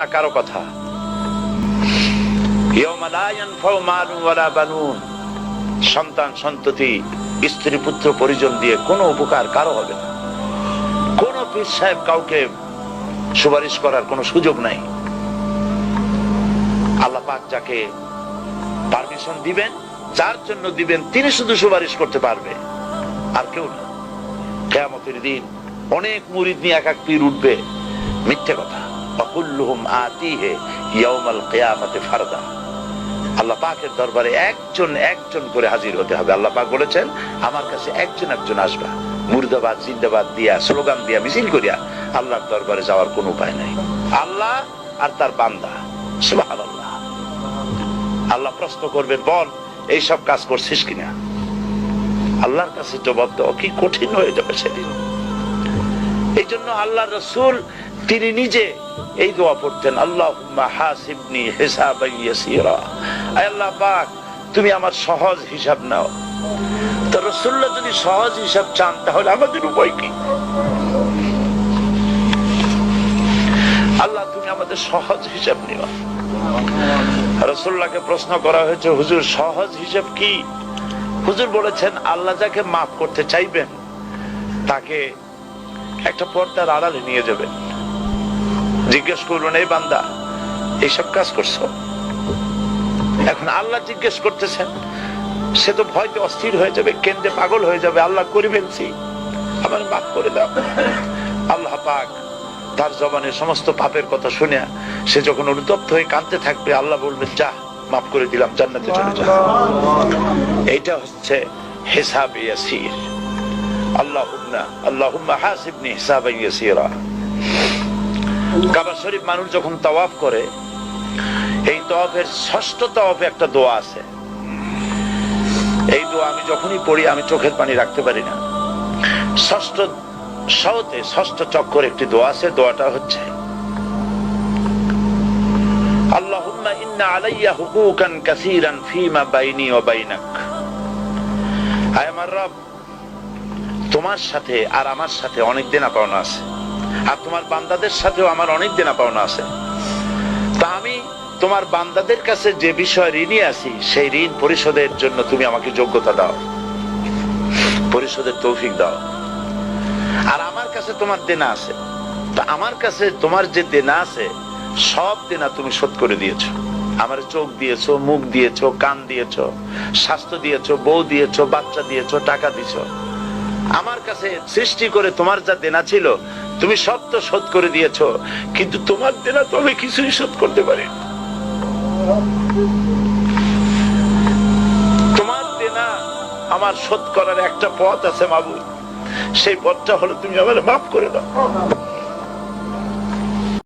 না কারো কথা। ইয়াউমা লা ইয়ানফাউ মালুন ওয়ালা বানুন, সন্তান সন্ততি স্ত্রী পুত্র পরিজন দিয়ে কোনো উপকার কারো হবে না। কোন পীর সাহেব কাউকে সুপারিশ করার কোনো সুযোগ নাই। আল্লাহ পাক যাকে পারমিশন দিবেন, যার জন্য দিবেন, তিনি শুধু সুপারিশ করতে পারবে, আর কেউ না। কিয়ামতের দিন অনেক মুরিদ নিয়ে এক এক পীর উঠবে, মিথ্যে কথা। ওয়াকুল্লুহুম আতিহি ইয়াউমাল কিয়ামাতি ফারদা। আল্লাহ পাকের দরবারে একজন একজন করে হাজির হতে হবে। আল্লাহ পাক বলেছেন, আমার কাছে একজন একজন আসবা। মুর্দাবাদ জিন্দাবাদ দিয়া, স্লোগান দিয়া, মিছিল করিয়া আল্লাহর দরবারে যাওয়ার কোনো উপায় নাই। আল্লাহ আর তার বান্দা, সুবহানাল্লাহ। আল্লাহ প্রশ্ন করবেন, বল এইসব কাজ করছিস কিনা? আল্লাহর কাছে জবাব দেওয়া কি কঠিন হয়ে যাবে সেদিন। এই জন্য আল্লাহ রাসূল তিনি নিজে এই দোয়া পড়তেন, আল্লাহুম্মা হাসিবনি হিসাবান ইয়াসীরা। আয় আল্লাহ পাক, তুমি আমার সহজ হিসাব নাও। তো রাসূলুল্লাহ যদি সহজ হিসাব চান, তাহলে আমাদের উপায় কি? আল্লাহ তুমি আমাদের সহজ হিসাব নিও। রাসূলুল্লাহকে প্রশ্ন করা হয়েছে, হুজুর সহজ হিসাব কি? হুজুর বলেছেন, আল্লাহ যাকে মাফ করতে চাইবেন তাকে একটা পর্দার আড়ালে নিয়ে যাবেন। জিজ্ঞেস করবেন, এই বান্দা এইসব কাজ করছো? এখন আল্লাহ জিজ্ঞেস করতেছেন, সে তো ভয়তে অস্থির হয়ে যাবে, কেঁদে পাগল হয়ে যাবে। আল্লাহ করে ফেলছি, আমার মাফ করে দাও। আল্লাহ পাক তার জবানের সমস্ত পাপের কথা শুনে সে যখন অনুতপ্ত হয়ে কাঁদতে থাকবে, আল্লাহ বলবেন, যা মাফ করে দিলাম, জান্নাতে চলে যা। এইটা হচ্ছে হিসাব ইয়াসির। আল্লাহুম্মা হাসিবনি হিসাবান ইয়াসীরা। কাবা শরীফ মানুষ যখন তাওয়াফ করে, এই তাওয়াফের ষষ্ঠ তাওয়াফে একটা দোয়া আছে। এই দোয়া আমি যখনই পড়ি আমি চোখের পানি রাখতে পারি না। ষষ্ঠ শওতে, ষষ্ঠ চক্কর একটি দোয়া আছে। দোয়াটা হচ্ছে, আল্লাহুম্মা ইন্না আলাইয়া হুকুকান কাসীরান ফীমা বাইনি ওয়া বাইনাক। আয় আমার রব, তোমার সাথে আর আমার সাথে অনেক দেনা পাওনা আছে, আর তোমার বান্দাদের সাথেও আমার অনেক দেনা পাওনা আছে। তা আমি তোমার বান্দাদের কাছে যে বিষয় ঋণী আছি, সেই ঋণ পরিশোধের জন্য তুমি আমাকে যোগ্যতা দাও, পরিশোধের তৌফিক দাও। আর আমার কাছে তোমার দেনা আছে, তা আমার কাছে তোমার যে দেনা আছে, সব দেনা তুমি শোধ করে দিয়েছো। আমার চোখ দিয়েছো, মুখ দিয়েছো, কান দিয়েছো, স্বাস্থ্য দিয়েছো, বউ দিয়েছো, বাচ্চা দিয়েছো, টাকা দিয়েছো। আমার কাছে সৃষ্টি করে তোমার যা দেনা ছিল, তুমি সব তো শোধ করে দিয়েছো, কিন্তু তোমার দেনা তো আমি কিছুই শোধ করতে পারি। তোমার দেনা আমার শোধ করার একটা পথ আছে মাবুদ, সেই পথটা হলো তুমি আমার মাফ করে দাও।